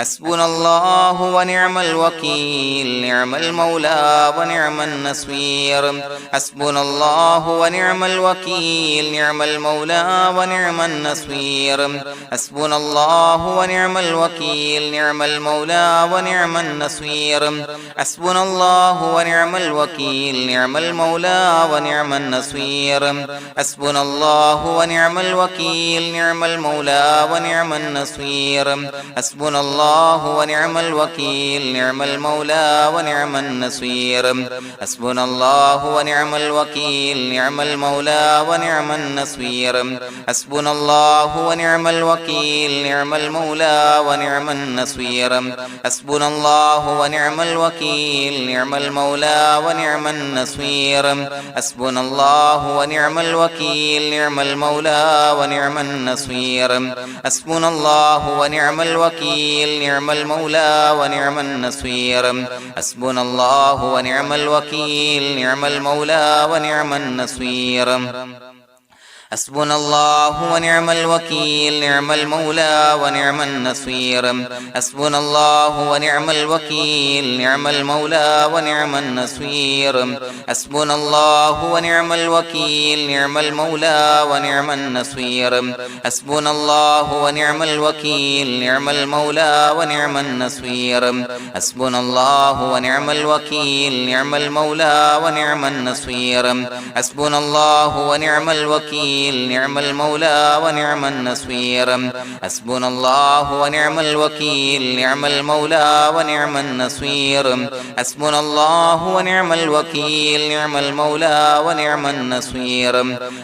حسبنا الله ونعم الوكيل نعم المولى ونعم النصير حسبنا الله ونعم الوكيل نعم المولى ونعم النصير حسبنا الله ونعم الوكيل نعم المولى ونعم النصير حسبنا الله ونعم الوكيل نعم المولى ونعم النصير حسبنا الله ونعم الوكيل نعم المولى ونعم النصير حسبنا الله ونعم الوكيل نعم المولى ونعم النصير حسبنا الله ونعم الوكيل نعم المولى ونعم النصير حسبنا الله ونعم الوكيل نعم المولى ونعم النصير حسبنا الله ونعم الوكيل نعم المولى ونعم النصير حسبنا الله ونعم الوكيل نعم المولى ونعم النصير حسبنا الله ونعم الوكيل نعم المولى ونعم النصير حسبنا الله ونعم الوكيل نعم المولى ونعم النصير حسبنا الله ونعم الوكيل نعم المولى ونعم النصير حسبنا الله ونعم الوكيل نعم المولى ونعم النصير حسبنا الله ونعم الوكيل نعم المولى ونعم النصير حسبنا الله ونعم الوكيل نعم المولى ونعم النصير حسبنا الله ونعم الوكيل نعم المولى ونعم النصير حسبنا الله ونعم الوكيل نعم المولى ونعم النصير حسبنا الله ونعم الوكيل نعم المولى ونعم النصير حسبنا الله ونعم الوكيل نعم المولى ونعم النصير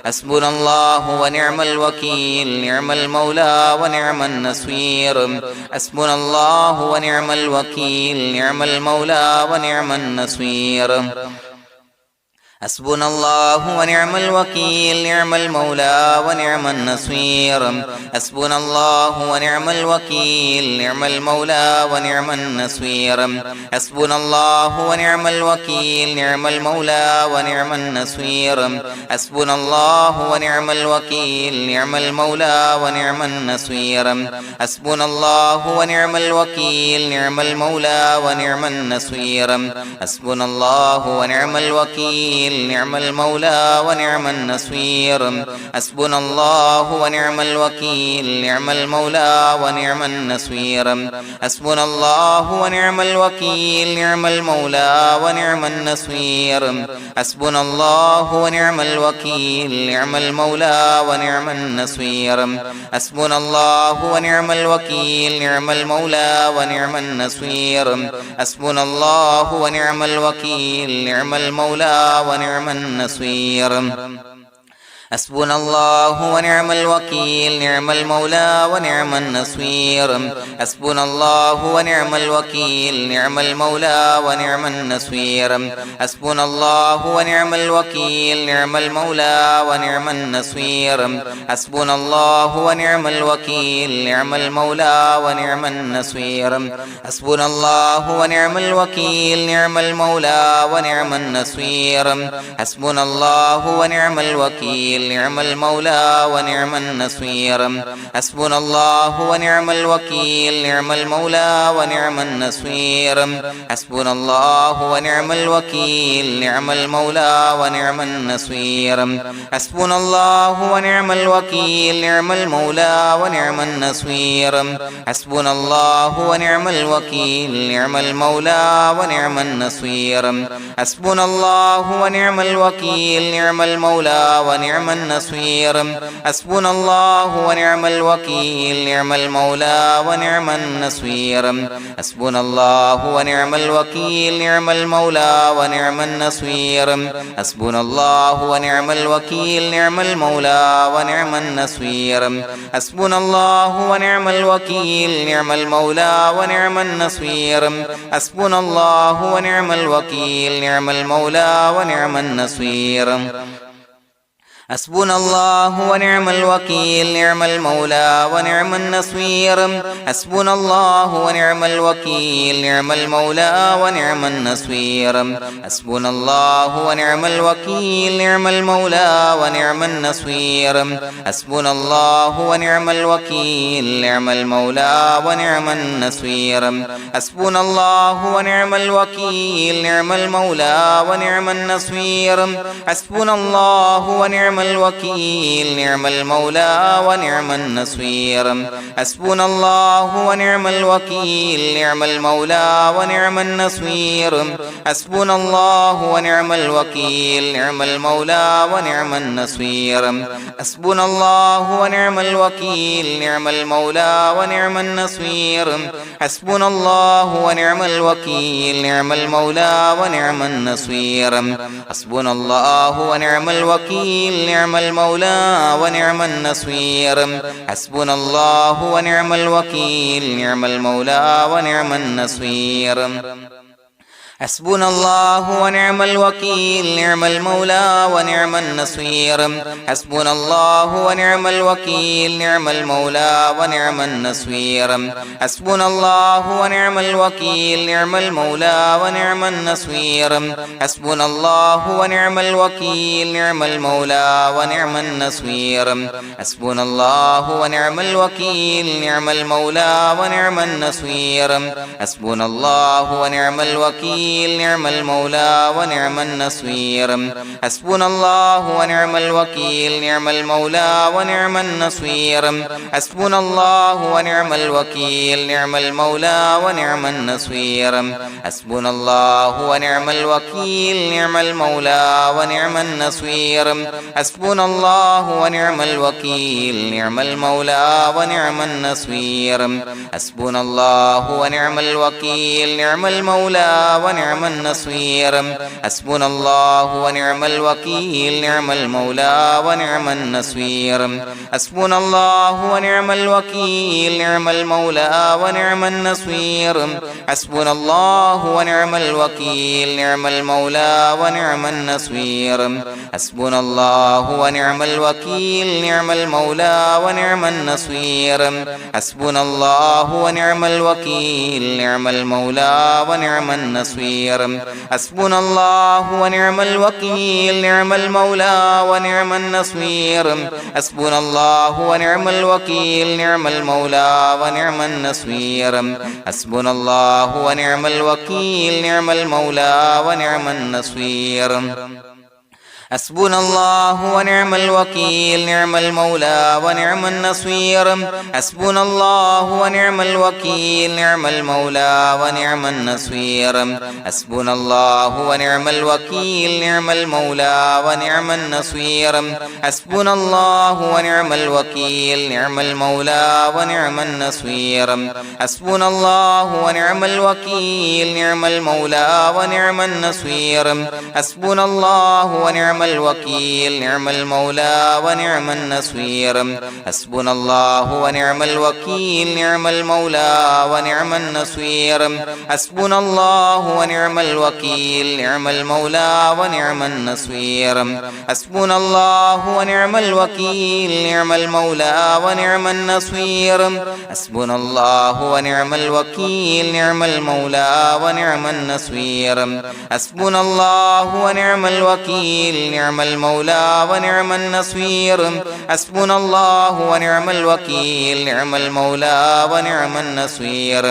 حسبنا الله ونعم الوكيل نعم المولى ونعم النصير حسبنا الله ونعم الوكيل نعم المولى ونعم النصير حسبنا الله ونعم الوكيل نعم المولى ونعم النصير حسبنا الله ونعم الوكيل نعم المولى ونعم النصير حسبنا الله ونعم الوكيل نعم المولى ونعم النصير حسبنا الله ونعم الوكيل نعم المولى ونعم النصير حسبنا الله ونعم الوكيل نعم المولى ونعم النصير حسبنا الله ونعم الوكيل نعم المولى ونعم النصير حسبنا الله ونعم الوكيل نعم المولى ونعم النصير حسبنا الله ونعم الوكيل نعم المولى ونعم النصير حسبنا الله ونعم الوكيل نعم المولى ونعم النصير حسبنا الله ونعم الوكيل نعم المولى ونعم النصير حسبنا الله ونعم الوكيل نعم المولى ونعم النصير حسبنا الله ونعم الوكيل نعم المولى ونعم النصير حسبنا الله ونعم الوكيل نعم المولى ونعم النصير حسبنا الله ونعم الوكيل نعم المولى ونعم النصير حسبنا الله ونعم الوكيل نعم المولى ونعم النصير حسبنا الله ونعم الوكيل نعم المولى ونعم النصير حسبنا الله ونعم الوكيل نعم المولى ونعم النصير حسبنا الله ونعم الوكيل نعم المولى ونعم النصير حسبنا الله ونعم الوكيل نعم المولى ونعم النصير حسبنا الله ونعم الوكيل نعم المولى ونعم النصير حسبنا الله ونعم الوكيل نعم المولى ونعم النصير حسبنا الله ونعم الوكيل نعم المولى ونعم النصير حسبنا الله ونعم الوكيل نعم المولى ونعم النصير حسبنا الله ونعم الوكيل نعم المولى ونعم النصير حسبنا الله ونعم الوكيل نعم المولى ونعم النصير حسبنا الله ونعم الوكيل نعم المولى ونعم النصير حسبنا الله ونعم الوكيل نعم المولى ونعم النصير حسبنا الله ونعم الوكيل نعم المولى ونعم النصير حسبنا الله ونعم الوكيل نعم المولى ونعم النصير حسبنا الله ونعم الوكيل نعم المولى ونعم النصير حسبنا الله ونعم الوكيل نعم المولى ونعم النصير حسبنا الله ونعم الوكيل نعم المولى ونعم النصير حسبنا الله ونعم الوكيل نعم المولى ونعم النصير حسبنا الله ونعم الوكيل نعم المولى ونعم النصير حسبنا الله ونعم الوكيل نعم المولى ونعم النصير حسبنا الله ونعم الوكيل نعم المولى ونعم النصير حسبنا الله ونعم الوكيل نعم المولى ونعم النصير حسبنا الله ونعم الوكيل نعم المولى ونعم النصير حسبنا الله ونعم الوكيل نعم المولى ونعم النصير حسبنا الله ونعم الوكيل نعم المولى ونعم النصير حسبنا الله ونعم الوكيل نعم المولى ونعم النصير حسبنا الله ونعم الوكيل نعم المولى ونعم النصير حسبنا الله ونعم الوكيل نعم المولى ونعم النصير حسبنا الله ونعم الوكيل نعم المولى ونعم النصير حسبنا الله ونعم الوكيل نعم المولى ونعم النصير حسبنا الله ونعم الوكيل نعم المولى ونعم النصير حسبنا الله ونعم الوكيل نعم المولى ونعم النصير حسبنا الله ونعم الوكيل نعم المولى ونعم النصير حسبنا الله ونعم الوكيل نعم المولى ونعم النصير حسبنا الله ونعم الوكيل نعم المولى ونعم النصير حسبنا الله ونعم الوكيل نعم المولى ونعم النصير حسبنا الله ونعم الوكيل نعم المولى ونعم النصير حسبنا الله ونعم الوكيل نعم المولى ونعم النصير حسبنا الله ونعم الوكيل نعم المولى ونعم النصير حسبنا الله ونعم الوكيل نعم المولى ونعم النصير حسبنا الله ونعم الوكيل نعم المولى ونعم النصير حسبنا الله ونعم الوكيل نعم المولى ونعم النصير حسبنا الله ونعم الوكيل نعم المولى ونعم النصير حسبنا الله ونعم الوكيل نعم المولى ونعم النصير حسبنا الله ونعم الوكيل نعم المولى ونعم النصير حسبنا الله ونعم الوكيل نعم المولى ونعم النصير حسبنا الله ونعم الوكيل نعم المولى ونعم النصير حسبنا الله ونعم الوكيل نعم المولى ونعم النصير حسبنا الله ونعم الوكيل نعم المولى ونعم النصير حسبنا الله ونعم الوكيل نعم المولى ونعم النصير حسبنا الله ونعم الوكيل نعم المولى ونعم النصير حسبنا الله ونعم الوكيل نعم المولى ونعم النصير حسبنا الله ونعم الوكيل نعم المولى ونعم النصير حسبنا الله ونعم الوكيل نعم المولى ونعم النصير حسبنا الله ونعم الوكيل نعم المولى ونعم النصير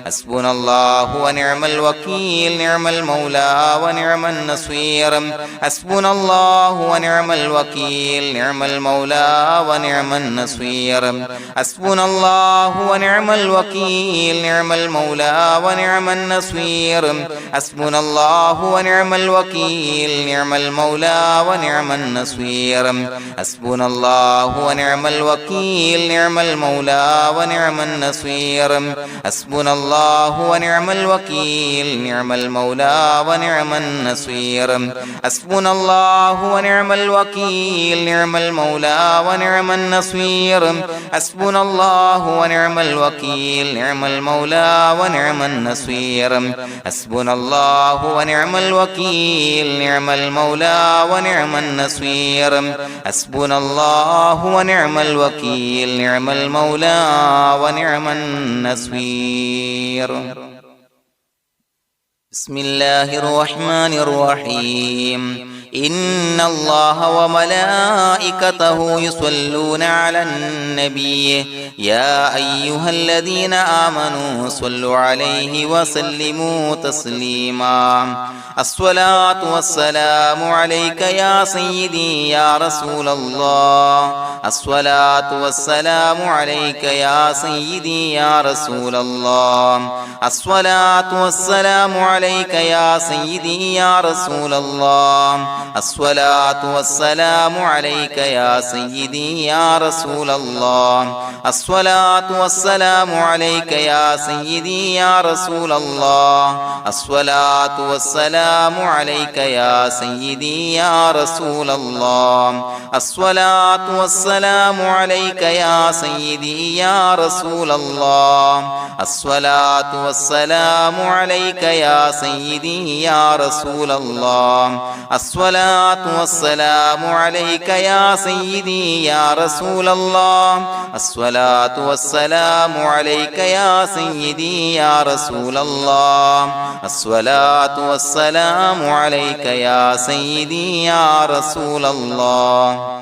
حسبنا الله ونعم الوكيل نعم المولى ونعم النصير حسبنا الله ونعم الوكيل نعم المولى ونعم النصير حسبنا الله ونعم الوكيل نعم المولى ونعم النصير حسبنا الله ونعم الوكيل نعم المولى ونعم النصير حسبنا الله ونعم الوكيل نعم المولى ونعم النصير حسبنا الله ونعم الوكيل نعم المولى ونعم النصير حسبنا الله ونعم الوكيل نعم المولى ونعم النصير حسبنا الله ونعم الوكيل نعم المولى ونعم النصير حسبنا الله ونعم الوكيل نعم المولى ونعم النصير حسبنا الله ونعم الوكيل نعم المولى ونعم النصير بسم الله الرحمن الرحيم إن الله وملائكته يصلون على النبي يا أيها الذين آمنوا صلوا عليه وسلموا تسليما الصلاة والسلام عليك يا سيدي يا رسول الله الصلاة والسلام عليك يا سيدي يا رسول الله الصلاة والسلام عليك يا سيدي يا رسول الله الصلاة والسلام عليك يا سيدي يا رسول الله الصلاة والسلام عليك يا سيدي يا رسول الله الصلاة والسلام عليك يا سيدي يا رسول الله الصلاة والسلام عليك يا سيدي يا رسول الله الصلاة والسلام عليك يا سيدي يا رسول الله الصلاة والسلام عليك يا سيدي يا رسول الله الصلاة والسلام عليك يا سيدي يا رسول الله الصلاة والسلام عليك يا سيدي يا رسول الله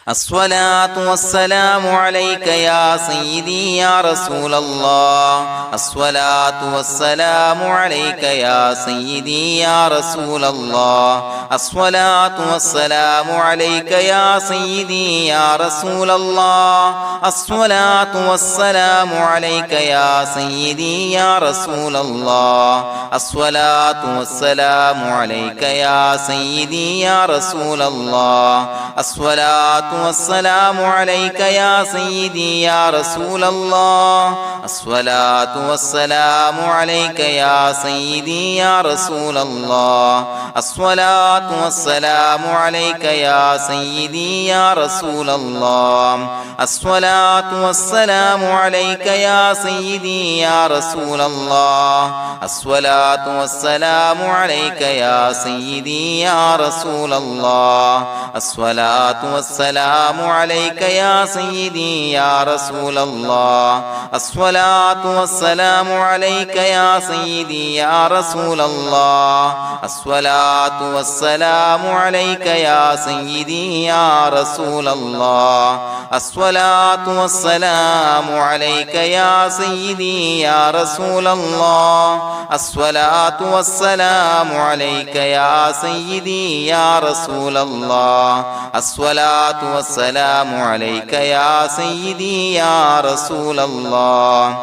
الصلاة والسلام عليك يا سيدي يا رسول الله الصلاة والسلام عليك يا سيدي يا رسول الله الصلاة والسلام عليك يا سيدي يا رسول الله الصلاة والسلام عليك يا سيدي يا رسول الله الصلاة والسلام عليك يا سيدي يا رسول الله الصلاة والسلام عليك يا سيدي يا رسول الله الصلاة والسلام عليك يا سيدي يا رسول الله الصلاة والسلام عليك يا سيدي يا رسول الله الصلاة والسلام عليك يا سيدي يا رسول الله الصلاة والسلام عليك يا سيدي يا رسول الله الصلاة والسلام عليك يا سيدي يا رسول الله الصلاة والسلام عليك يا سيدي يا رسول الله الصلاة والسلام عليك يا سيدي يا رسول الله الصلاة والسلام عليك يا سيدي يا رسول الله الصلاة والسلام عليك يا سيدي يا رسول الله الصلاة والسلام عليك يا سيدي يا رسول الله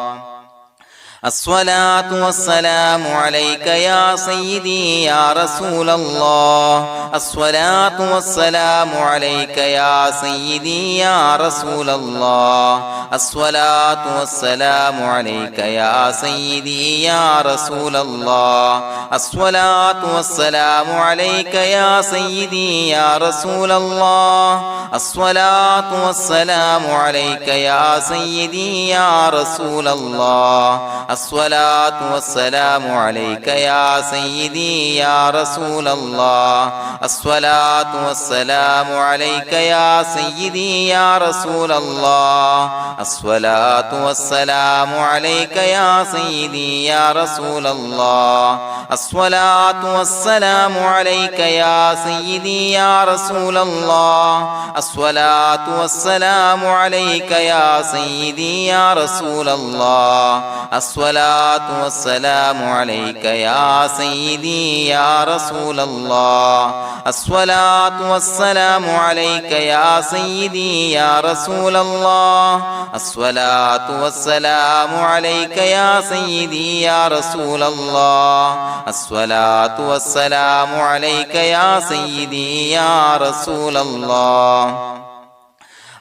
الصلاة والسلام عليك يا سيدي يا رسول الله الصلاة والسلام عليك يا سيدي يا رسول الله الصلاة والسلام عليك يا سيدي يا رسول الله الصلاة والسلام عليك يا سيدي يا رسول الله الصلاة والسلام عليك يا سيدي يا رسول الله الصلاة والسلام عليك يا سيدي يا رسول الله الصلاة والسلام عليك يا سيدي يا رسول الله الصلاة والسلام عليك يا سيدي يا رسول الله الصلاة والسلام عليك يا سيدي يا رسول الله الصلاة والسلام عليك يا سيدي يا رسول الله الصلاة والسلام عليك يا سيدي يا رسول الله الصلاة والسلام عليك يا سيدي يا رسول الله الصلاة والسلام عليك يا سيدي يا رسول الله الصلاة والسلام عليك يا سيدي يا رسول الله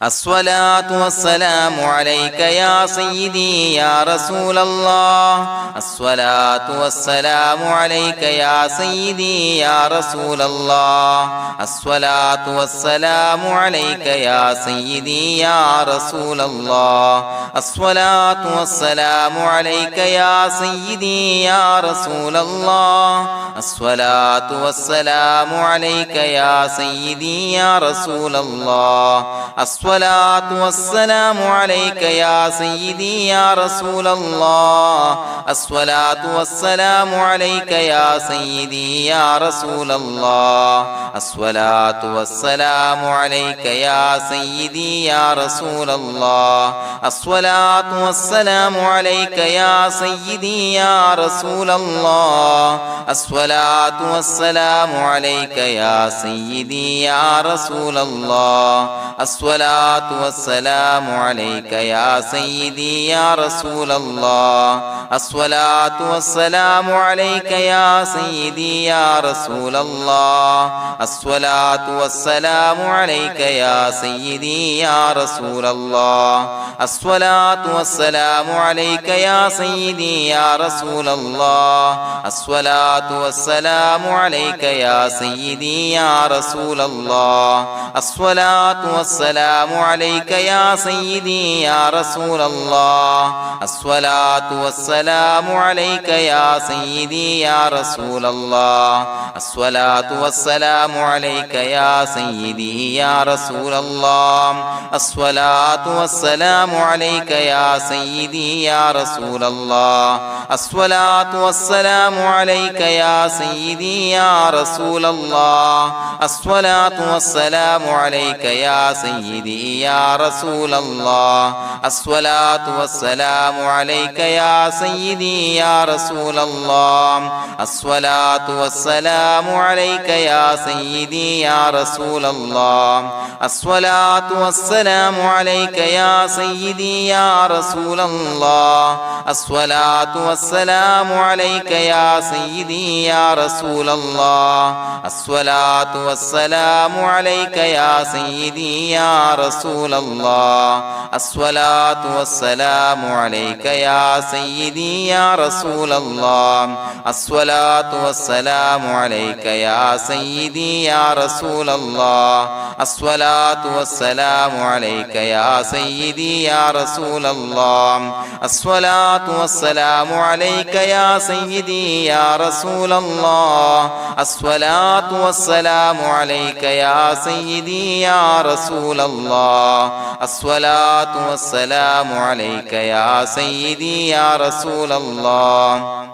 الصلاة والسلام عليك يا سيدي يا رسول الله الصلاة والسلام عليك يا سيدي يا رسول الله الصلاة والسلام عليك يا سيدي يا رسول الله الصلاة والسلام عليك يا سيدي يا رسول الله الصلاة والسلام عليك يا سيدي يا رسول الله الصلاة والسلام عليك يا سيدي يا رسول الله الصلاة والسلام عليك يا سيدي يا رسول الله الصلاة والسلام عليك يا سيدي يا رسول الله الصلاة والسلام عليك يا سيدي يا رسول الله الصلاة والسلام عليك يا سيدي يا رسول الله الصلاة والسلام عليك يا سيدي يا رسول الله الصلاة والسلام عليك يا سيدي يا رسول الله الصلاة والسلام عليك يا سيدي يا رسول الله الصلاة والسلام عليك يا سيدي يا رسول الله الصلاة والسلام عليك يا سيدي يا رسول الله الصلاة والسلام عليك يا سيدي يا رسول الله الصلاة والسلام عليك يا سيدي يا رسول الله الصلاة والسلام عليك يا سيدي يا رسول الله الصلاة والسلام عليك يا سيدي يا رسول الله الصلاة والسلام عليك يا سيدي يا رسول الله الصلاة والسلام عليك يا سيدي يا رسول الله الصلاة والسلام عليك يا سيدي يا رسول الله الصلاة والسلام عليك يا سيدي يا رسول الله الصلاة والسلام عليك يا سيدي يا رسول الله الصلاة والسلام عليك يا سيدي يا رسول الله الصلاة والسلام عليك يا سيدي يا رسول الله الصلاة والسلام عليك يا سيدي يا رسول الله الصلاة والسلام عليك يا سيدي يا رسول الله الصلاة والسلام عليك يا سيدي يا رسول الله الصلاة والسلام عليك يا سيدي يا رسول الله الصلاة والسلام عليك يا سيدي يا رسول الله الصلاة والسلام عليك يا سيدي يا رسول الله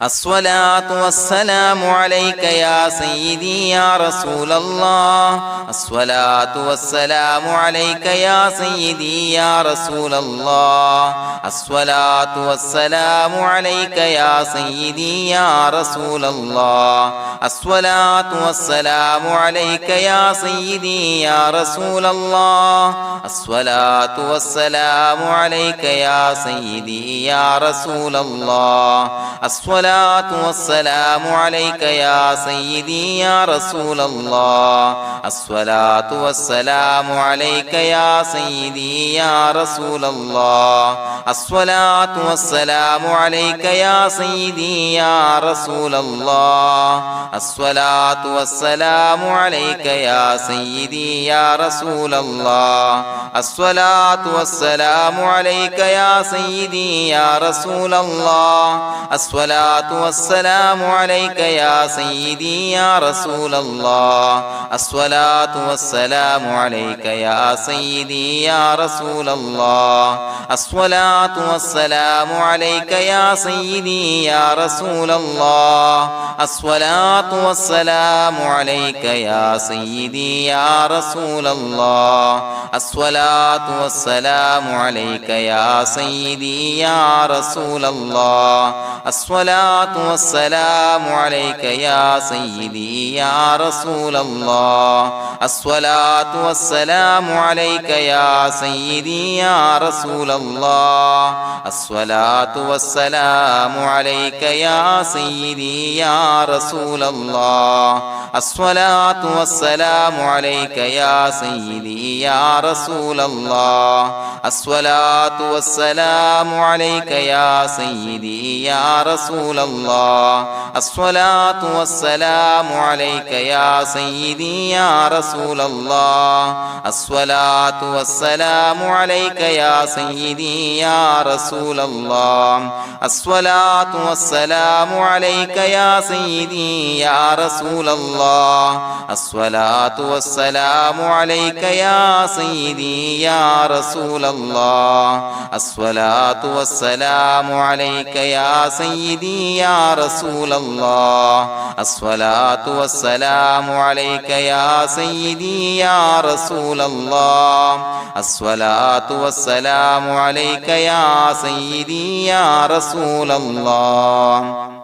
الصلاة والسلام عليك يا سيدي يا رسول الله الصلاة والسلام عليك يا سيدي يا رسول الله الصلاة والسلام عليك يا سيدي يا رسول الله الصلاة والسلام عليك يا سيدي يا رسول الله الصلاة والسلام عليك يا سيدي يا رسول الله الصلاة والسلام عليك يا سيدي يا رسول الله الصلاة والسلام عليك يا سيدي يا رسول الله الصلاة والسلام عليك يا سيدي يا رسول الله الصلاة والسلام عليك يا سيدي يا رسول الله الصلاة والسلام عليك يا سيدي يا رسول الله الصلاة والسلام عليك يا سيدي يا رسول الله الصلاة والسلام عليك يا سيدي يا رسول الله الصلاة والسلام عليك يا سيدي يا رسول الله الصلاة والسلام عليك يا سيدي يا رسول الله الصلاة والسلام عليك يا سيدي يا رسول الله الصلاة الصلاة والسلام عليك يا سيدي يا رسول الله الصلاة والسلام عليك يا سيدي يا رسول الله الصلاة والسلام عليك يا سيدي يا رسول الله الصلاة والسلام عليك يا سيدي يا رسول الله الصلاة والسلام عليك يا سيدي يا رسول الله الصلاة والسلام عليك يا سيدي يا رسول الله الصلاة والسلام عليك يا سيدي يا رسول الله الصلاة والسلام عليك يا سيدي يا رسول الله الصلاة والسلام عليك يا سيدي يا رسول الله الصلاة والسلام عليك يا سيدي يا رسول الله الصلاة والسلام عليك يا سيدي يا رسول الله الصلاة والسلام عليك يا سيدي يا رسول الله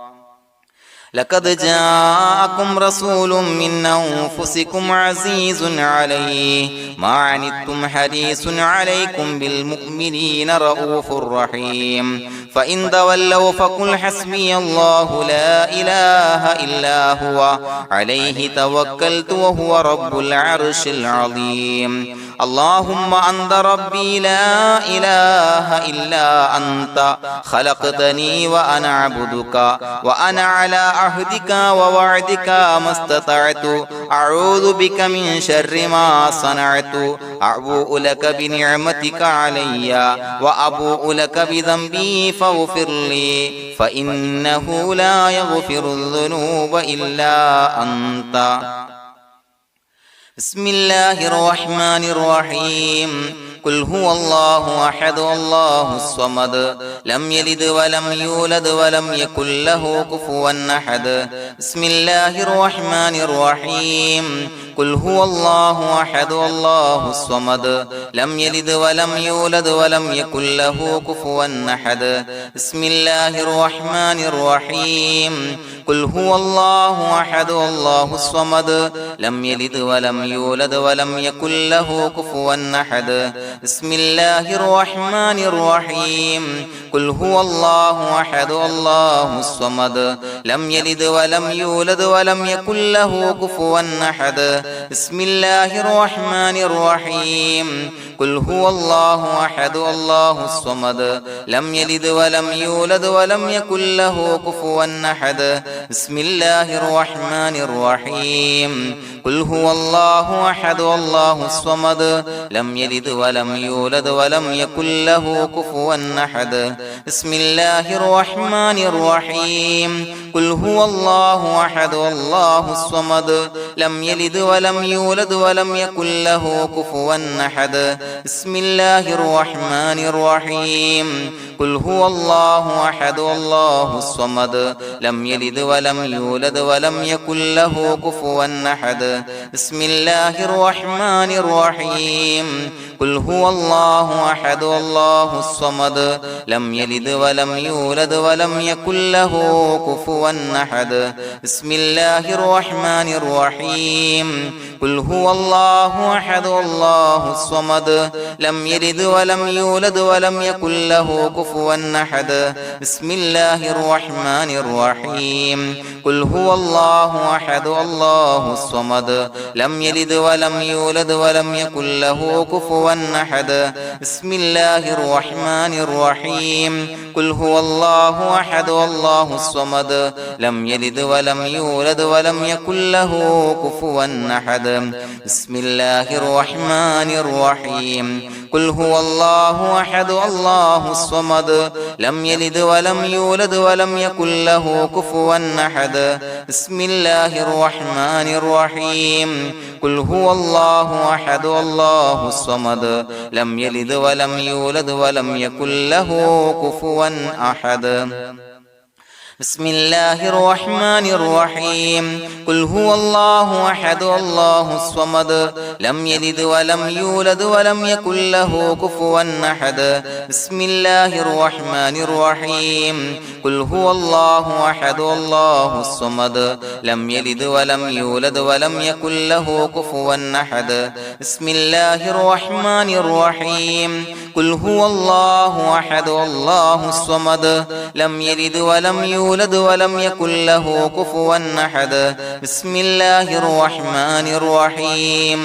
لقد جاءكم رسول من أنفسكم عزيز عليه ما عنتم حريص عليكم بالمؤمنين رؤوف رحيم فإن تولوا فقل حسبي الله لا إله إلا هو عليه توكلت وهو رب العرش العظيم اللهم أنت ربي لا إله إلا أنت خلقتني وأنا عبدك وأنا على عهدك ووعدك ما استطعت أعوذ بك من شر ما صنعت أبوء لك بنعمتك علي وأبوء لك بذنبي فاغفر لي فإنه لا يغفر الذنوب إلا أنت بسم الله الرحمن الرحيم قل هو الله أحد الله الصمد لم يلد ولم يولد ولم يكن له كفوا أحد بسم الله الرحمن الرحيم قل هو الله أحد الله الصمد لم يلد ولم يولد ولم يكن له كفوا أحد بسم الله الرحمن الرحيم قل هو الله أحد الله الصمد لم يلد ولم يولد ولم يكن له كفوا أحد بسم الله الرحمن الرحيم قل هو الله أحد الله الصمد لم يلد ولم يولد ولم يكن له كفوا أحد بسم الله الرحمن الرحيم قل هو الله أحد الله الصمد لم يلد ولم يولد ولم يكن له كفوا أحد بسم الله الرحمن الرحيم قل هو الله أحد الله الصمد لم يلد ولم يولد ولم يكن له كفوا أحد بسم الله الرحمن الرحيم قل هو الله أحد الله الصمد لم يلد ولم يولد ولم يكن له كفوا أحد بسم الله الرحمن الرحيم قل هو الله أحد الله الصمد لم يلد ولم يولد ولم يكن له كفوا أحد بسم الله الرحمن الرحيم قل هو الله أحد الله الصمد لم يلد ولم يولد ولم يكن له كفوا أحد بسم الله الرحمن الرحيم قل هو الله أحد الله الصمد لم يلد ولم يولد ولم يكن له كفوا أحد بسم الله الرحمن الرحيم قل هو الله أحد الله الصمد لم يلد ولم يولد ولم يكن له كفوا أحد بسم الله الرحمن الرحيم قل هو الله أحد الله الصمد لم يلد ولم يولد ولم يكن له كفوا أحد بسم الله الرحمن الرحيم قل هو الله أحد الله الصمد لم يلد ولم يولد ولم يكن له كفوا أحد بسم الله الرحمن الرحيم قل هو الله أحد الله الصمد لم يلد ولم يولد ولم يكن له كفوا أحد بسم الله الرحمن الرحيم قل هو الله أحد الله الصمد لم يلد ولم يولد ولم يكن له كفوا أحد بسم الله الرحمن الرحيم قل هو الله أحد الله الصمد لم يلد ولم يولد ولم يكن له كفوا أحد بسم الله الرحمن الرحيم قل هو الله أحد الله الصمد لم يلد ولم يولد ولم يكن له كفوا أحد بسم الله الرحمن الرحيم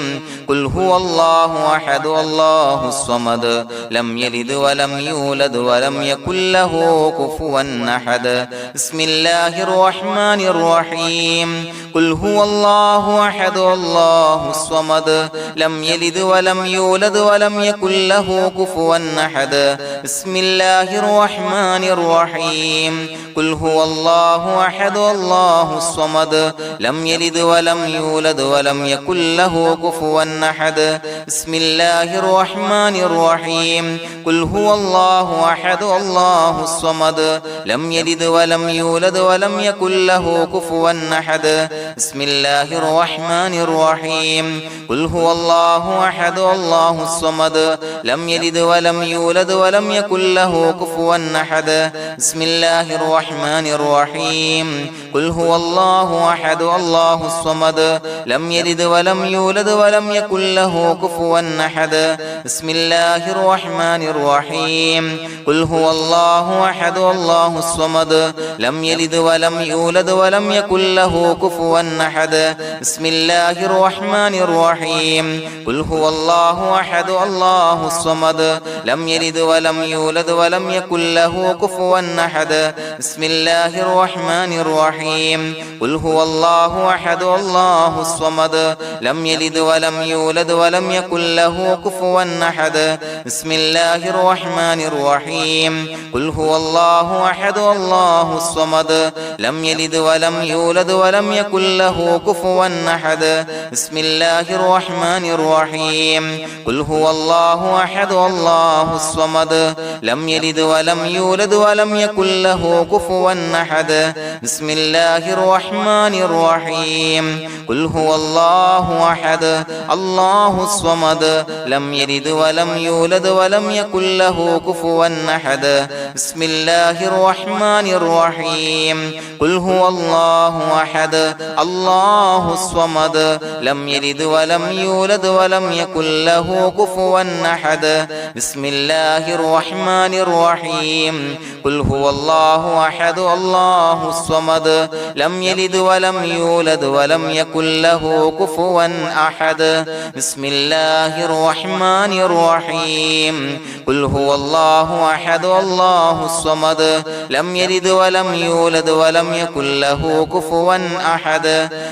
قل هو الله أحد الله الصمد لم يلد ولم يولد ولم يكن له كفوا أحد بسم الله الرحمن الرحيم قل هو الله أحد الله الصمد لم يلد ولم يولد ولم يكن له كفوا أحد بسم الله الرحمن الرحيم قل هو الله أحد الله الصمد لم يلد ولم يولد ولم يكن له كفوا أحد بسم الله الرحمن الرحيم قل هو الله أحد الله الصمد لم يلد ولم يولد ولم يكن له كفوا أحد بسم الله الرحمن الرحيم قل هو الله أحد الله الصمد لم يلد ولم يولد ولم يكن له كفوا أحد بسم الله الرحمن الرحيم قل هو الله أحد الله الصمد لم يلد ولم يولد ولم يكن له كفوا أحد بسم الله الرحمن الرحيم قل هو الله أحد الله الصمد لم يلد ولم يولد ولم يكن له كفوا أحد بسم الله الرحمن الرحيم قل هو الله أحد الله الصمد لم يلد ولم يولد ولم يكن له كفوا أحد بسم الله الرحمن الرحيم قل هو الله أحد الله الصمد لم يلد ولم يولد ولم يكن له كفوا أحد بسم الله الرحمن الرحيم قل هو الله أحد الله الصمد لم يلد ولم يولد ولم يكن له كفوا أحد بسم الله الرحمن الرحيم قل هو الله أحد الله الصمد لم يلد ولم يولد ولم يكن له كفوا أحد بسم الله الرحمن الرحيم قل هو الله أحد الله الصمد لم يلد ولم يولد ولم يكن له كفوا أحد بسم الله الرحمن الرحيم قل هو الله أحد الله الصمد لم يلد ولم يولد ولم يكن له كفوا أحد بسم الله الرحمن الرحيم قل هو الله أحد الله الصمد لم يلد ولم يولد ولم يكن له كفوا أحد بسم الله الرحمن الرحيم قل هو الله أحد الله الصمد لم يلد ولم يولد ولم يكن له كفوا أحد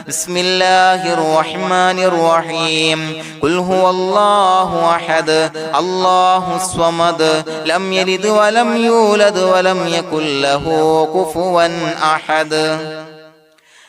بسم الله الرحمن الرحيم قل هو الله أحد الله الصمد لم يلد ولم يولد ولم يكن له كفوا أحد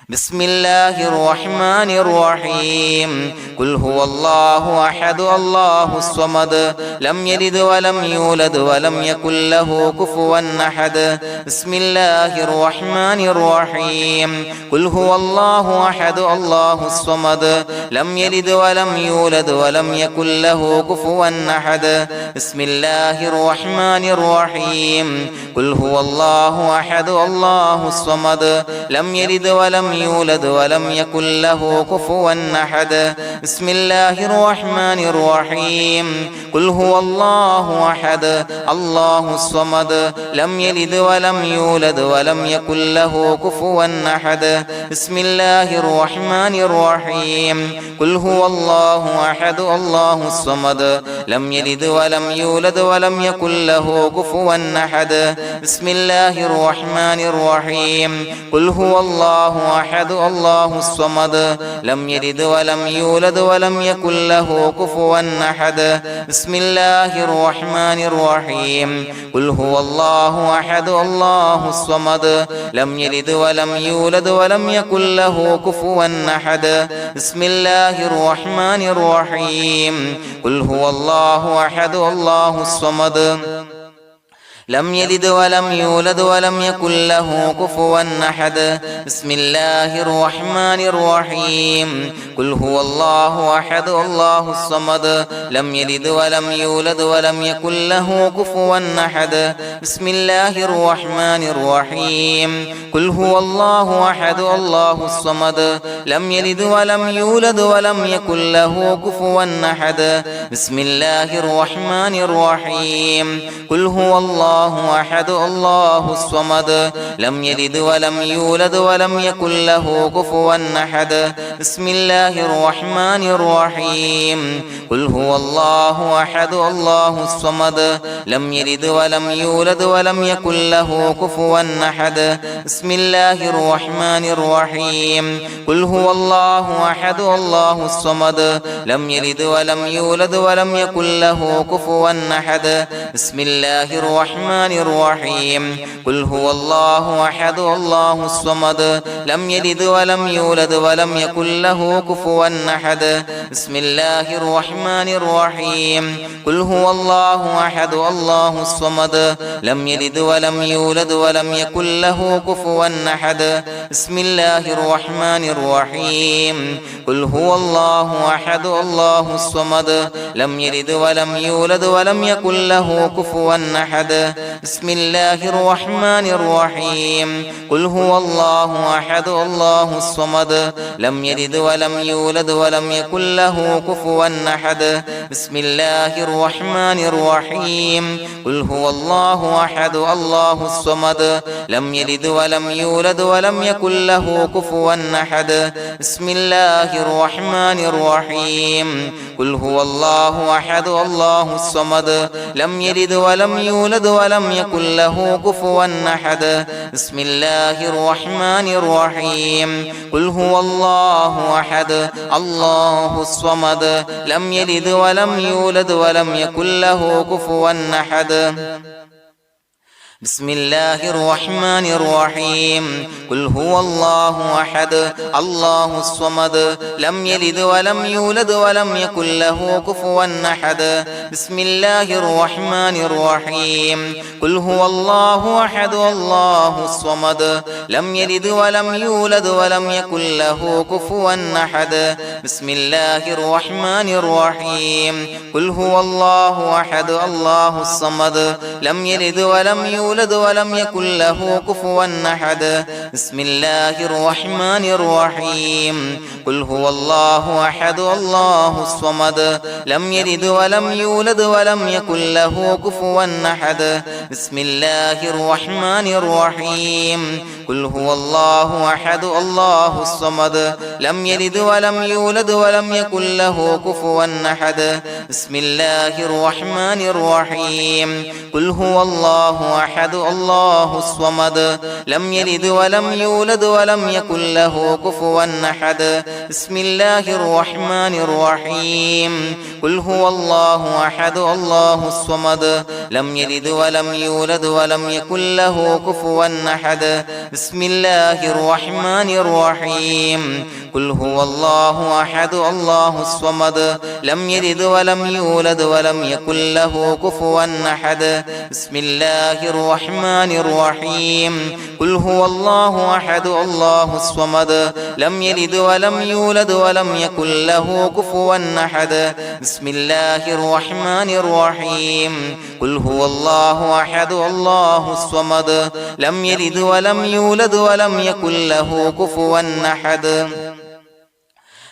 بسم الله الرحمن الرحيم قل هو الله أحد الله الصمد لم يلد ولم يولد ولم يكن له كفوا أحد بسم الله الرحمن الرحيم قل هو الله أحد الله الصمد لم يلد ولم يولد ولم يكن له كفوا أحد بسم الله الرحمن الرحيم قل هو الله أحد الله الصمد لم يلد ولم يولد ولم يكن له كفوا أحد بسم الله الرحمن الرحيم قل هو الله أحد الله الصمد لم يلد ولم يولد ولم يكن له كفوا أحد بسم الله الرحمن الرحيم قل هو الله أحد الله الصمد لم يلد ولم يولد ولم يكن له كفوا أحد بسم الله الرحمن الرحيم قل هو الله أحد الله الصمد لم يلد ولم يولد ولم يكن له كفوا أحد بسم الله الرحمن الرحيم قل هو الله أحد الله الصمد لم يلد ولم يولد ولم يكن له كفوا أحد بسم الله الرحمن الرحيم قل هو الله أحد الله الصمد لم يلد ولم يولد ولم يكن له كفوا أحد بسم الله الرحمن الرحيم قل هو الله أحد الله الصمد لم يلد ولم يولد ولم يكن له كفوا أحد بسم الله الرحمن الرحيم قل هو الله أحد الله الصمد لم يلد ولم يولد ولم يكن له كفوا أحد بسم الله الرحمن الرحيم قل هو الله أحد الله الصمد لم يلد ولم يولد ولم يكن له كفوا أحد بسم الله الرحمن الرحيم قل هو الله أحد الله الصمد لم يلد ولم يولد ولم يكن له كفوا أحد بسم الله الرحمن الرحيم قل هو الله أحد الله الصمد لم يلد ولم يولد ولم يكن له كفوا أحد بسم الله الرحمن الرحيم قل هو الله أحد الله الصمد لم يلد ولم يولد ولم يكن له كفوا أحد بسم الله الرحمن الرحيم قل هو الله أحد الله الصمد لم يلد ولم يولد ولم يكن له كفوا أحد بسم الله الرحمن الرحيم قل هو الله أحد الله الصمد لم يلد ولم يولد ولم يكن له كفوا أحد بسم الله الرحمن الرحيم قل هو الله أحد الله الصمد لم يلد ولم يولد ولم يكن له كفوا أحد بسم الله الرحمن الرحيم قل هو الله أحد الله الصمد لم يلد ولم يولد ولم يكن له كفوا أحد بسم الله الرحمن الرحيم قل هو الله أحد الله الصمد لم يلد ولم يولد ولم يكن له كفوا أحد بسم الله الرحمن الرحيم قل هو الله أحد الله الصمد لم يلد ولم يولد ولم يكن له كفوا أحد بسم الله الرحمن الرحيم قل هو الله أحد الله الصمد لم يلد ولم يولد ولم يكن له كفوا أحد بسم الله الرحمن الرحيم قل هو الله أحد الله الصمد لم يلد ولم يولد ولم يكن له كفوا أحد بسم الله الرحمن الرحيم قل هو الله أحد الله الصمد لم يلد ولم يولد ولم يكن له كفوا أحد بسم الله الرحمن الرحيم قل هو الله أحد الله الصمد لم يلد ولم يولد ولم يكن له كفوا أحد بسم الله الرحمن الرحيم قل هو الله أحد الله الصمد لم يلد ولم يولد ولم يكن له كفوا أحد بسم الله الرحمن الرحيم قل هو الله أحد الله الصمد لم يلد ولم يولد ولم يكن له كفوا أحد بسم الله الرحمن الرحيم قل هو الله أحد الله الصمد لم يلد ولم يولد ولم يكن له كفوا أحد بسم الله الرحمن الرحيم قل هو الله أحد الله الصمد لم يلد ولم يولد ولم يكن له كفوا أحد بسم الله الرحمن الرحيم قل هو الله أحد الله الصمد لم يلد ولم يولد ولم يكن له كفوا أحد بسم الله الرحمن الرحيم قل هو الله أحد الله الصمد لم يلد ولم يولد ولم يكن له كفوا أحد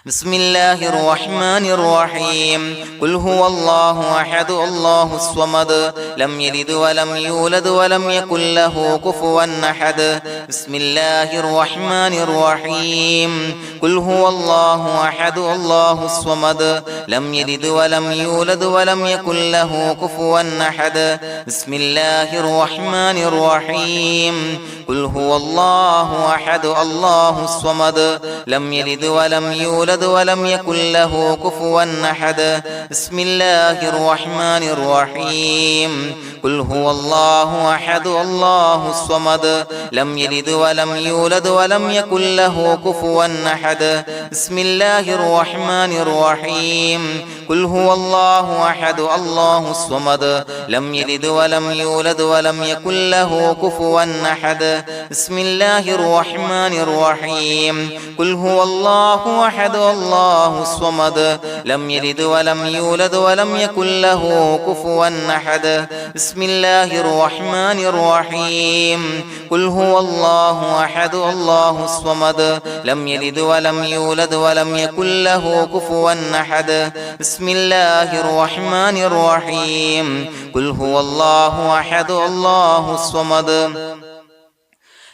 بسم الله الرحمن الرحيم قل هو الله أحد الله الصمد لم يلد ولم يولد ولم يكن له كفوا أحد بسم الله الرحمن الرحيم قل هو الله أحد الله الصمد لم يلد ولم يولد ولم يكن له كفوا أحد بسم الله الرحمن الرحيم قل هو الله أحد الله الصمد لم يلد ولم يولد يولد ولم يكن له كفوا أحد بسم الله الرحمن الرحيم قل هو الله أحد الله الصمد لم يلد ولم يولد ولم يكن له كفوا أحد بسم الله الرحمن الرحيم قل هو الله أحد الله الصمد لم يلد ولم يولد ولم يكن له كفوا أحد بسم الله الرحمن الرحيم قل هو الله أحد الله الصمد لم يلد ولم يولد ولم يكن له كفوا أحد بسم الله الرحمن الرحيم قل هو الله أحد الله الصمد لم يلد ولم يولد ولم يكن له كفوا أحد بسم الله الرحمن الرحيم قل هو الله أحد الله الصمد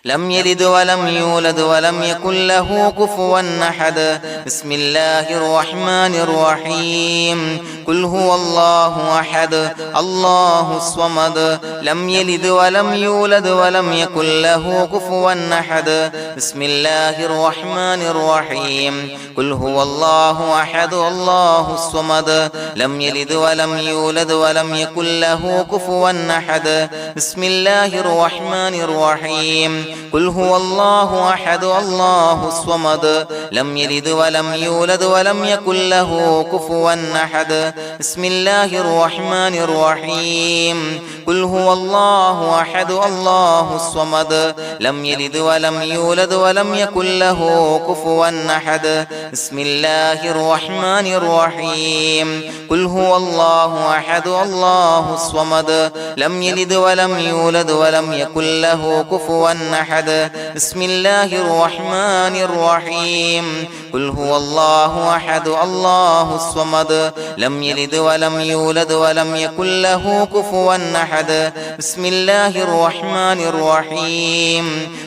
لم يلد ولم يولد ولم يكن له كفوا أحد بسم الله الرحمن الرحيم قل هو الله أحد الله الصمد لم يلد ولم يولد ولم يكن له كفوا أحد بسم الله الرحمن الرحيم قل هو الله أحد الله الصمد لم يلد ولم يولد ولم يكن له كفوا أحد بسم الله الرحمن الرحيم قل هو الله أحد الله الصمد لم يلد ولم يولد ولم يكن له كفوا أحد بسم الله الرحمن الرحيم قل هو الله أحد الله الصمد لم يلد ولم يولد ولم يكن له كفوا أحد بسم الله الرحمن الرحيم قل هو الله أحد الله الصمد لم يلد ولم يولد ولم يكن له كفوا أحد بسم الله الرحمن الرحيم قل هو الله أحد الله الصمد لم يلد ولم يولد ولم يكن له كفوا أحد بسم الله الرحمن الرحيم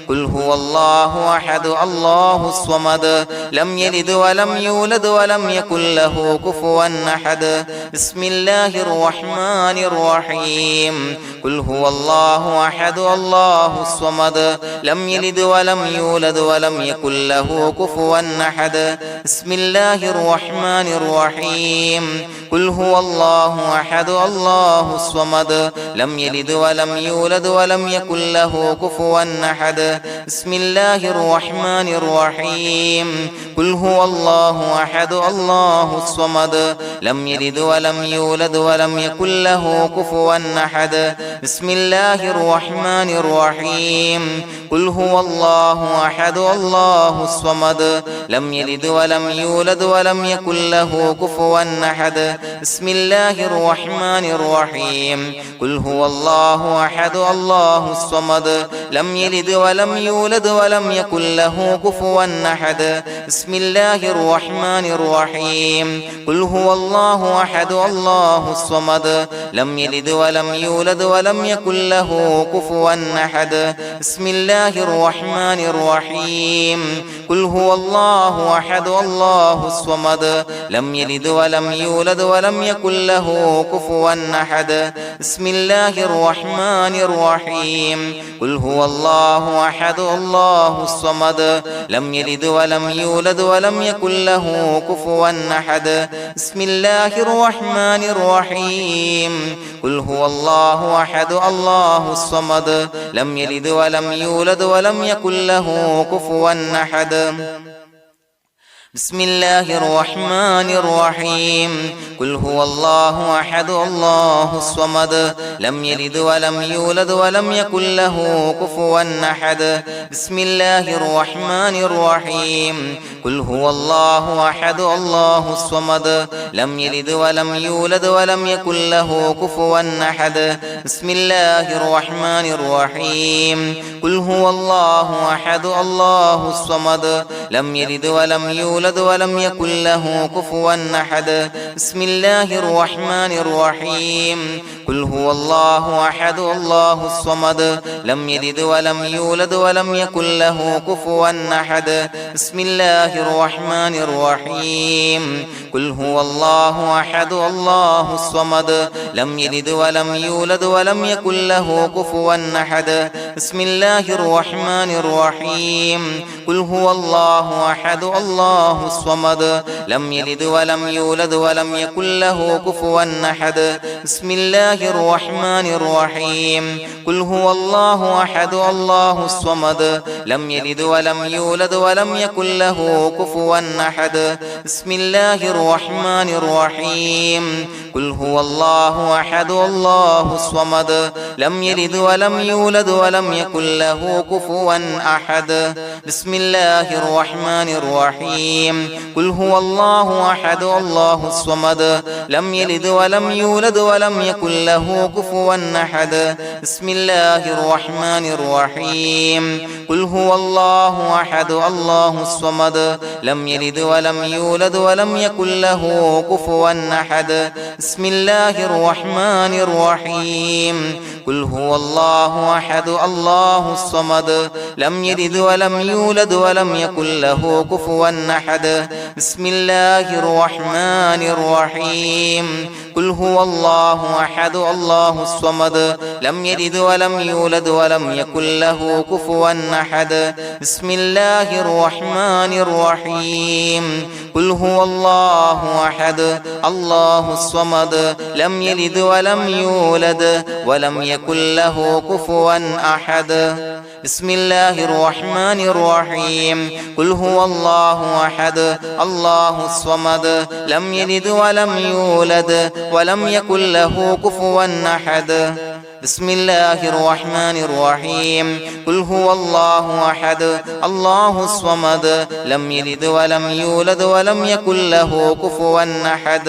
قل هو الله أحد الله الصمد لم يلد ولم يولد ولم يكن له كفوا أحد بسم الله الرحمن الرحيم قل هو الله أحد الله الصمد لم يلد ولم يولد ولم يكن له كفوا أحد بسم الله الرحمن الرحيم قل هو الله أحد الله الصمد لم يلد ولم يولد ولم يكن له كفوا أحد بسم الله الرحمن الرحيم قل هو الله أحد الله الصمد لم يلد ولم يولد ولم يكن له كفوا أحد بسم الله الرحمن الرحيم قل هو الله أحد الله الصمد لم يلد ولم يولد ولم يكن له كفوا أحد بسم الله الرحمن الرحيم قل هو الله أحد الله الصمد لم يلد ولم يولد ولم يكن له كفوا أحد بسم الله الرحمن الرحيم قل هو الله أحد الله الصمد لم يلد ولم يولد ولم يكن له كفوا أحد بسم الله الرحمن الرحيم قل هو الله أحد الله الصمد لم يلد ولم يولد ولم يكن له كفوا أحد بسم الله الرحمن الرحيم قل هو الله أحد الله الصمد لم يلد ولم يولد ولم يكن له كفوا أحد بسم الله الرحمن الرحيم قل هو الله أحد الله الصمد لم يلد ولم يولد ولم يكن له كفوا أحد بسم الله الرحمن الرحيم قل هو الله أحد الله الصمد لم يلد ولم يولد ولم يكن له كفوا أحد بسم الله الرحمن الرحيم قل هو الله أحد الله الصمد لم يلد ولم يولد ولم يكن له كفوا أحد بسم الله الرحمن الرحيم قل هو الله أحد الله الصمد لم يلد ولم يولد ولم يكن له كفوا أحد بسم الله الرحمن الرحيم قل هو الله أحد الله الصمد لم يلد ولم يولد ولم يكن له كفوا أحد بسم الله الرحمن الرحيم قل هو الله أحد الله الصمد لم يلد ولم يولد ولم يكن له كفوا أحد بسم الله الرحمن الرحيم قل هو الله الله أحد الله الصمد لم يلد ولم يولد ولم يكن له كفوا أحد بسم الله الرحمن الرحيم قل هو الله أحد الله الصمد لم يلد ولم يولد ولم يكن له كفوا أحد بسم الله الرحمن الرحيم قل هو الله أحد الله الصمد لم يلد ولم يولد ولم يكن له كفوا أحد بسم الله الرحمن الرحيم قل هو الله أحد الله الصمد لم يلد ولم يولد ولم يكن له كفوا أحد بسم الله الرحمن الرحيم قل هو الله أحد الله الصمد لم يلد ولم يولد ولم يكن له كفوا أحد بسم الله الرحمن الرحيم قل هو الله أحد الله الصمد لم يلد ولم يولد ولم يكن له كفوا أحد بسم الله الرحمن الرحيم قل هو الله أحد الله الصمد لم يلد ولم يولد ولم يكن له كفوا أحد بسم الله الرحمن الرحيم قل هو الله أحد الله الصمد لم يلد ولم يولد ولم يكن له كفوا أحد بسم الله الرحمن الرحيم قل هو الله أحد الله الصمد لم يلد ولم يولد ولم يكن له كفوا أحد بسم الله الرحمن الرحيم قل هو الله أحد الله الصمد لم يلد ولم يولد ولم يكن له كفوا أحد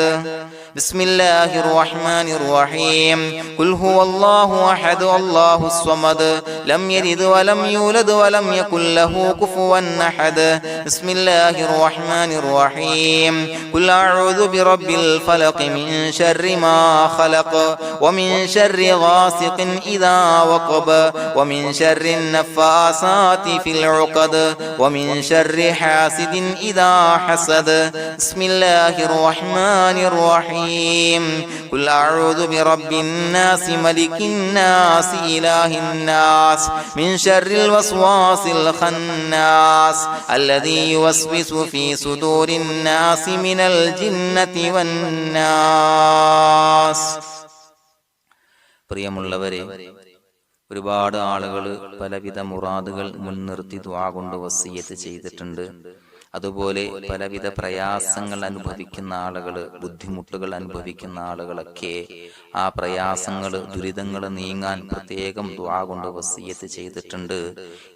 بسم الله الرحمن الرحيم قل هو الله أحد الله الصمد لم يلد ولم يولد ولم يكن له كفوا أحد بسم الله الرحمن الرحيم قل أعوذ برب الفلق من شر ما خلق ومن شر غاسق إذا وقب ومن شر النفاثات في العقد ومن شر حاسد إذا حسد بسم الله الرحمن الرحيم قل أعوذ برب الناس ملك الناس إله الناس من شر الوسواس الخناس الذي يوسوس في صدور الناس من الجنة والناس. പ്രിയമുള്ളവരെ, ഒരുപാട് ആളുകൾ പലവിധ മുറാദുകൾ മുൻനിർത്തി ദുആ കൊണ്ട് വസിയ്യത്ത് ചെയ്തിട്ടുണ്ട്. അതുപോലെ പലവിധ പ്രയാസങ്ങൾ അനുഭവിക്കുന്ന ആളുകൾ, ബുദ്ധിമുട്ടുകൾ അനുഭവിക്കുന്ന ആളുകളൊക്കെ ആ പ്രയാസങ്ങൾ, ദുരിതങ്ങൾ നീങ്ങാൻ പ്രത്യേകം ദുആ കൊണ്ട് വസിയ്യത്ത് ചെയ്തിട്ടുണ്ട്.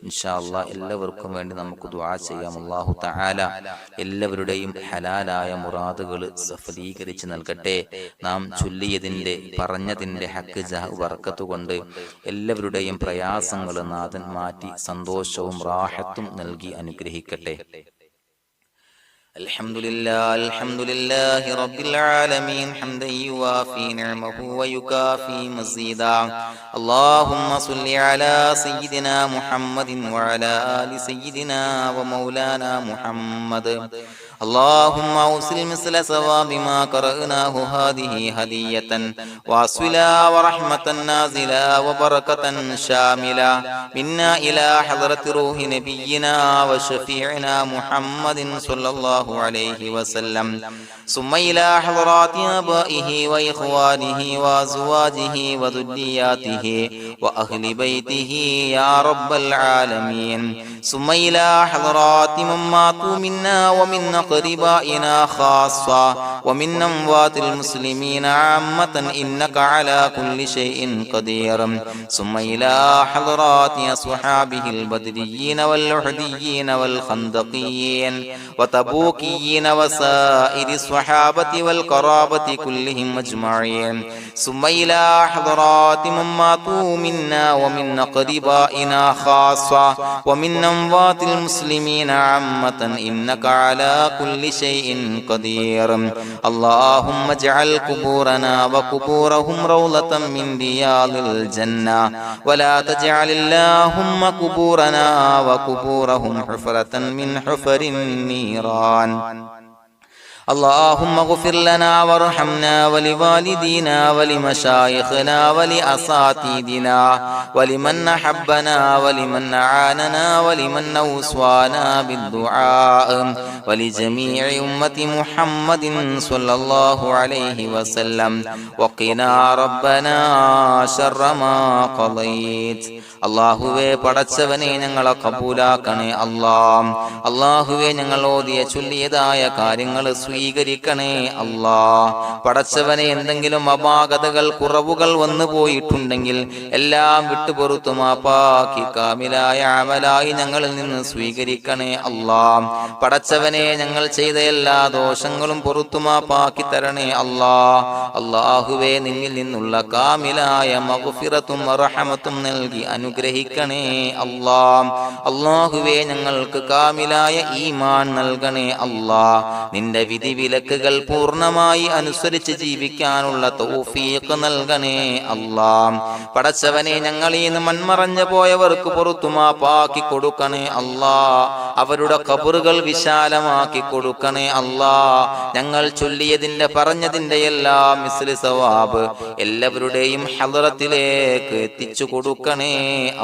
ഇൻഷാ അല്ലാഹ് എല്ലാവർക്കും വേണ്ടി നമുക്ക് ദുആ ചെയ്യാം. അല്ലാഹു തആല എല്ലാവരുടെയും ഹലാലായ മുറാദുകൾ സഫലീകരിച്ച് നൽകട്ടെ. നാം ചൊല്ലിയതിന്റെ, പറഞ്ഞതിന്റെ ഹക്ക് ജാഹ് ബർക്കത്ത് കൊണ്ട് എല്ലാവരുടെയും പ്രയാസങ്ങൾ നാഥൻ മാറ്റി സന്തോഷവും റാഹത്തും നൽകി അനുഗ്രഹിക്കട്ടെ. الحمد لله رب العالمين حمدا يوافي نعمه ويكافي مزيدا. اللهم صل على سيدنا محمد وعلى آل سيدنا ومولانا محمد. اللهم أوصل مثل ثواب ما قرأناه هذه هدية واصلا ورحمة نازلا وبركة شاملة منا إلى حضرة روح نبينا وشفيعنا محمد صلى الله عليه وسلم، ثم إلى حضرات آبائه وإخوانه وأزواجه وذرياته وأهل بيته يا رب العالمين، ثم إلى حضرات من ماتوا منا ومن أقربائنا خاصة ومن أموات المسلمين عامة إنك على كل شيء قدير، ثم إلى حضرات أصحابه البدريين والأحديين والخندقيين وتبوكيين وسائر الصحابة والقرابة كلهم أجمعين، ثم إلى حضرات من ماتوا منا ومن أقربائنا خاصة ومن أموات المسلمين عامة إنك على كل شيء قدير. اللهم اجعل قبورنا وقبورهم روضة من رياض الجنة، ولا تجعل اللهم قبورنا وقبورهم حفرة من حفر النيران. اللهم اغفر لنا وارحمنا ولوالدينا ولمشايخنا ولأساتذتنا ولمن أحبنا ولمن أعاننا ولمن أوصانا بالدعاء ولجميع أمة محمد صلى الله عليه وسلم وقنا ربنا شر ما قضيت. അള്ളാഹുവേ പടച്ചവനെ ഞങ്ങളെ കബൂലാക്കണേ അല്ലാഹ്. അള്ളാഹുവേ ഞങ്ങൾ ഓതിയ ചൊല്ലിയതായ കാര്യങ്ങൾ സ്വീകരിക്കണേ അല്ലാഹ്. പടച്ചവനെ എന്തെങ്കിലും അപാകതകൾ കുറവുകൾ വന്നു പോയിട്ടുണ്ടെങ്കിൽ എല്ലാം വിട്ടുപൊറുത്തു മാപ്പാക്കി കാമിലായ അമലായി ഞങ്ങളിൽ നിന്ന് സ്വീകരിക്കണേ അല്ലാഹ്. പടച്ചവനെ ഞങ്ങൾ ചെയ്ത എല്ലാ ദോഷങ്ങളും പൊറുത്തു മാപ്പാക്കി തരണേ അല്ലാഹ്. അള്ളാഹുവേ നിന്നിൽ നിന്നുള്ള കാമിലായ മഗ്ഫിറത്തും റഹമത്തും നൽകി അനുഗ്രഹിക്കണേ അല്ലാഹ്. അല്ലാഹുവേ ഞങ്ങൾക്ക് കാമിലായ ഈമാൻ നൽകണേ അല്ലാഹ്. നിന്റെ വിധി വിലക്കുകൾ പൂർണ്ണമായി അനുസരിച്ച് ജീവിക്കാനുള്ള തൗഫീഖ് നൽകണേ അല്ലാഹ്. പടച്ചവനെ ഞങ്ങളിൽ നിന്ന് മൺമറഞ്ഞു പോയവർക്ക് പുറത്തു മാപ്പാക്കി കൊടുക്കണേ അല്ലാഹ്. അവരുടെ ഖബറുകൾ വിശാലമാക്കി കൊടുക്കണേ അല്ലാഹ്. ഞങ്ങൾ ചൊല്ലിയതിന്റെ പറഞ്ഞതിന്റെ എല്ലാം മിസ്ലി സവാബ് എല്ലാവരുടെയും ഹളറത്തിലേക്ക് എത്തിച്ചു കൊടുക്കണേ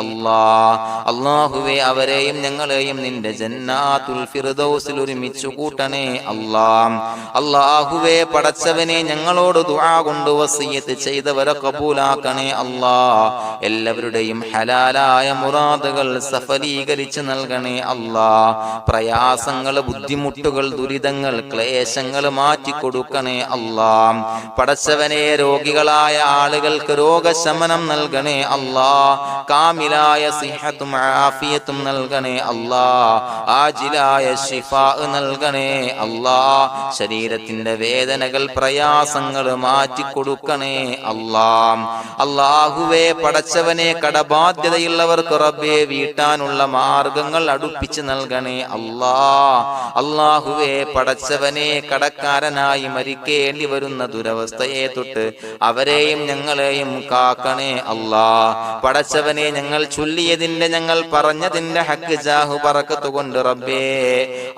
അല്ലാഹ്. അല്ലാഹുവേ അവരെയും ഞങ്ങളെയും നിന്റെ ജന്നാത്തുൽ ഫിർദൗസിൽ ഒരുമിച്ചു കൂട്ടണേ അല്ലാഹ്. അല്ലാഹുവേ പടച്ചവനെ ഞങ്ങളോട് ദുആ കൊണ്ട് വസിയത്ത് ചെയ്തവരെ കബൂലാക്കണേ അല്ലാഹ്. എല്ലാവരുടെയും ഹലാലായ മുറാദുകൾ സഫലീകരിച്ച് നൽകണേ അല്ലാഹ്. പ്രയാസങ്ങൾ, ബുദ്ധിമുട്ടുകൾ, ദുരിതങ്ങൾ, ക്ലേശങ്ങൾ മാറ്റിക്കൊടുക്കണേ അല്ലാഹ്. പടച്ചവനെ രോഗികളായ ആളുകൾക്ക് രോഗശമനം നൽകണേ അല്ലാഹ്. കാമിലായ സിഹത്തും ആഫിയത്തും നൽകണേ അല്ലാഹ്. ആജിലായ ശിഫാ നൽകണേ അല്ലാഹ്. ശരീരത്തിന്റെ വേദനകൾ, പ്രയാസങ്ങൾ മാറ്റിക്കൊടുക്കണേ അല്ലാഹ്. അല്ലാഹുവേ പടച്ചവനെ കടബാധ്യതയുള്ളവർക്ക് റബ്ബേ വീട്ടാനുള്ള മാർഗങ്ങൾ അടുപ്പിച്ച് നൽകണേ അല്ലാഹ്. അല്ലാഹുവേ പടച്ചവനെ കടക്കാരനായി മരിക്കേണ്ടി വരുന്ന ദുരവസ്ഥയെ തൊട്ട് അവരെയും ഞങ്ങളെയും കാക്കണേ അല്ലാഹ്. പടച്ചവനെ ഞങ്ങൾ ചൊല്ലിയതിന്റെ, ഞങ്ങൾ പറഞ്ഞതിന്റെ ഹക്ക് ജാഹു ബറക്കത്ത് കൊണ്ട് റബ്ബേ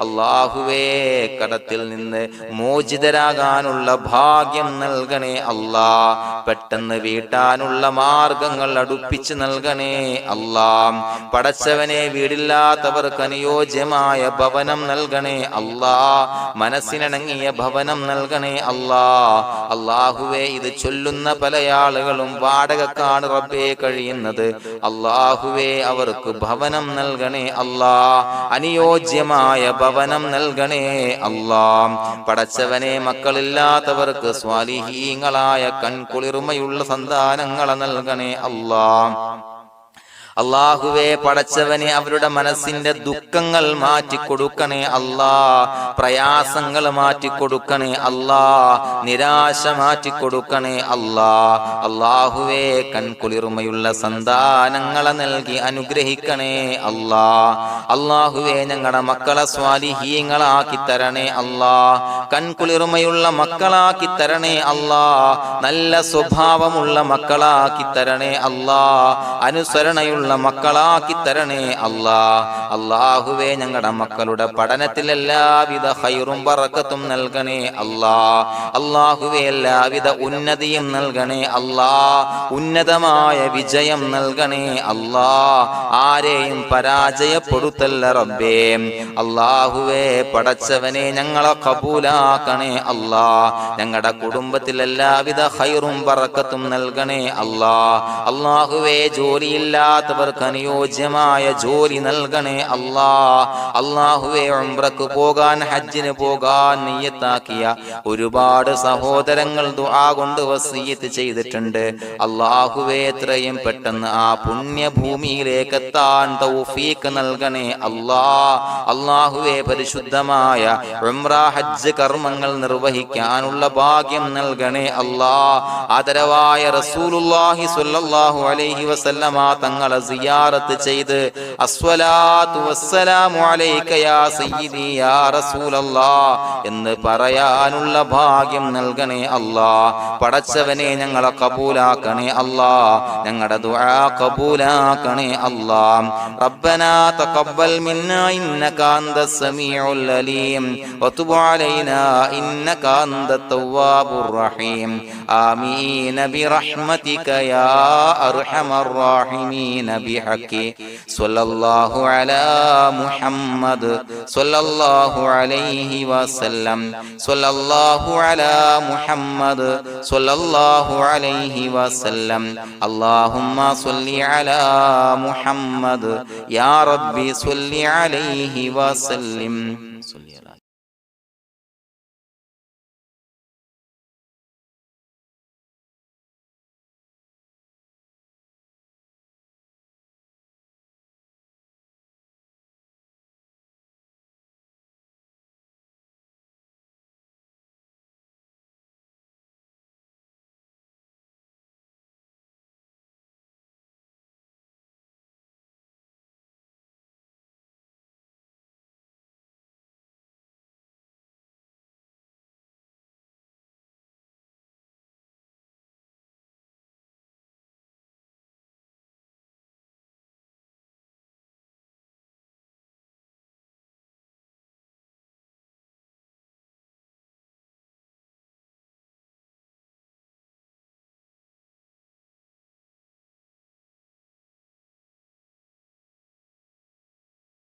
അല്ലാഹുവേ കടത്തിൽ നിന്ന് മോചിതരാകാനുള്ള ഭാഗ്യം നൽകണേ അല്ലാഹ്. പെട്ടെന്ന് വീട്ടാനുള്ള മാർഗങ്ങൾ അടുപ്പിച്ച് നൽകണേ അല്ലാഹ്. പടച്ചവനെ വീടില്ലാത്തവർക്ക് അനുയോജ്യമായ ഭവനം നൽകണേ അല്ലാഹ്. മനസ്സിനിണങ്ങിയ ഭവനം നൽകണേ അല്ലാഹ്. അല്ലാഹുവേ ഇത് ചൊല്ലുന്ന പല ആളുകളും വാടകക്കാണ് റബ്ബേ കഴിയുന്നത്. അല്ലാഹുവേ അവർക്ക് ഭവനം നൽകണേ അല്ലാഹ്. അനുയോജ്യമായ ഭവനം നൽകണേ അല്ലാഹ്. പടച്ചവനെ മക്കളില്ലാത്തവർക്ക് സ്വാലിഹീങ്ങളായ കൺകുളിർമയുള്ള സന്താനങ്ങളെ നൽകണേ അല്ലാഹ്. അല്ലാഹുവേ പടച്ചവനെ അവരുടെ മനസ്സിന്റെ ദുഃഖങ്ങൾ മാറ്റിക്കൊടുക്കണേ അല്ലാഹ്. പ്രയാസങ്ങൾ മാറ്റിക്കൊടുക്കണേ അല്ലാഹ്. നിരാശ മാറ്റിക്കൊടുക്കണേ അല്ലാഹ്. അല്ലാഹുവേ കൺകുളിർമയുള്ള സന്താനങ്ങളെ നൽകി അനുഗ്രഹിക്കണേ അല്ലാഹ്. അല്ലാഹുവേ ഞങ്ങളുടെ മക്കളെ സ്വാലിഹീങ്ങളാക്കി തരണേ അല്ലാഹ്. കൺകുളിർമയുള്ള മക്കളാക്കി തരണേ അല്ലാഹ്. നല്ല സ്വഭാവമുള്ള മക്കളാക്കി തരണേ അല്ലാഹ്. അനുസരണയുള്ള മക്കളാക്കി തരണേ അല്ലാഹ്. അല്ലാഹുവേ ഞങ്ങളുടെ മക്കളുടെ പഠനത്തിൽ എല്ലാവിധ ഖൈറും ബറക്കത്തും നൽകണേ അല്ലാഹ്. അല്ലാഹുവേ എല്ലാവിധ ഉന്നതിയും നൽകണേ അല്ലാഹ്. ഉന്നതമായ വിജയം നൽകണേ അല്ലാഹ്. ആരെയും പരാജയപ്പെടുത്തല്ല റബ്ബേ. അല്ലാഹുവേ പടച്ചവനെ ഞങ്ങളെ കബൂലാക്കണേ അല്ലാഹ്. ഞങ്ങളുടെ കുടുംബത്തിൽ എല്ലാവിധ ഖൈറും ബറക്കത്തും നൽകണേ അല്ലാഹ്. അല്ലാഹുവേ ജോലിയില്ലാത്ത അനുയോജ്യമായ ജോലി നൽകണേ അല്ലാഹ്. അല്ലാഹുവേ ഉംറക്ക് പോകാൻ, ഹജ്ജിന് പോകാൻ നിയ്യത്താക്കിയ ഒരുപാട് സഹോദരങ്ങൾ ദുആ കൊണ്ട് വസിയത്ത് ചെയ്തിട്ടുണ്ട്. അല്ലാഹുവേ എത്രയും പെട്ടെന്ന് ആ പുണ്യഭൂമിയിലേക്ക് എത്താൻ തൗഫീഖ് നൽകണേ അല്ലാഹ്. അല്ലാഹുവേ പരിശുദ്ധമായ ഉംറ ഹജ്ജ് കർമ്മങ്ങൾ നിർവഹിക്കാനുള്ള ഭാഗ്യം നൽകണേ അല്ലാഹ്. ആദരവായ റസൂലുള്ളാഹി സ്വല്ലല്ലാഹു അലൈഹി വസല്ലമ തങ്ങളെ സിയാറത്ത് ചെയ്ത് അസ്സലാത്തു വസ്സലാമു അലൈക യാ സയ്യിദി യാ റസൂലല്ലാഹ് എന്ന് പറയാനുള്ള ഭാഗ്യം നൽകണേ അല്ലാഹ്. പടച്ചവനെ ഞങ്ങളെ കബൂലാക്കണേ അല്ലാഹ്, ഞങ്ങളുടെ ദുആ കബൂലാക്കണേ അല്ലാഹ്. റബ്ബനാ തഖബ്ബൽ മിന്നാ ഇന്നക അന്തസ് സമീഉൽ അലീം വതുബ് അലൈനാ ഇന്നക അന്തത് തവ്വാബുർ റഹീം. ആമീൻ ബിറഹ്മതിക യാ അർഹമർ റഹീമീൻ ബിഹഖി സ്വല്ലല്ലാഹു അലാ മുഹമ്മദ് സ്വല്ലല്ലാഹു അലൈഹി വസല്ലം സ്വല്ലല്ലാഹു അലാ മുഹമ്മദ് സ്വല്ലല്ലാഹു അലൈഹി വസല്ലം. അല്ലാഹുമ്മ സ്വല്ലി അലാ മുഹമ്മദ് യാ റബ്ബി സ്വല്ലി അലൈഹി വസല്ലം.